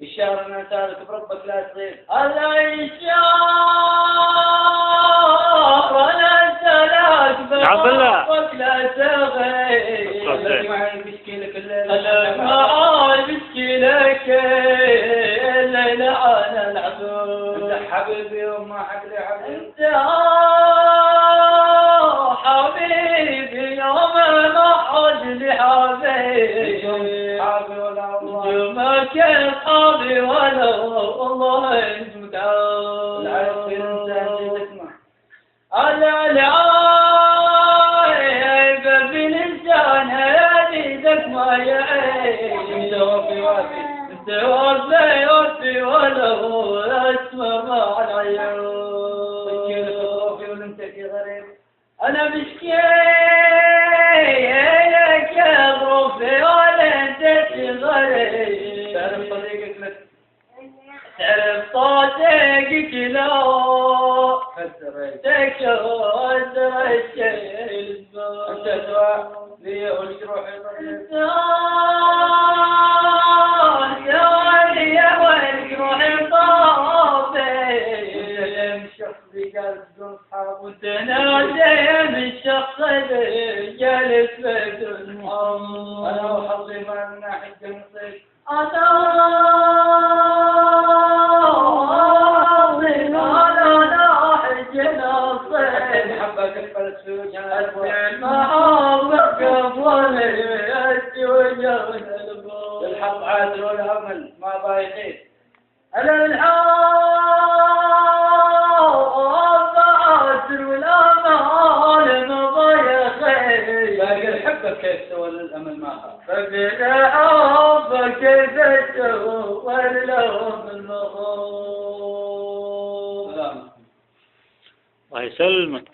الشهر أنا سالك بربك لا تصير الشهر أنا سالك بربك لا تغير معي بشكي لك أنا معاي بشكي لك الليلة أنا العذور أنت حبيبي وما حد لي حبيبي أنت حبيبي يوم ما حد لي حبيبي حبيبي ولا الله نجومك أصحابي ولا والله نجمك العيب في الإنسان جيتك معه العيب في الإنسان جيتك ما يعيب أنت وفي وافي انت وفي ولا هو اسمه مع العيون وكيلك وفي وانت في غريب انا بشكي لك يا ظروفي ولا انت في غريب تعرف صديقك لك تعرف صوتك لا فسر تكسر الشيء أنت دواء لي ولك روحي طيب وتنادي من الشخص اللي جالس بدون أنا وحظي ما لنا حق نصيب أنا حق نصيب المحبة كفلت في وجهنا المحبة كفلت في وجهنا الحق عادل والأمل ما بايخين أنا الحب عادل والأمل ما بايخين باقي الحبة كيف سوى الأمل ما خاف باقي الحب كيف سوى الأمل ما خاف الله يسلمك.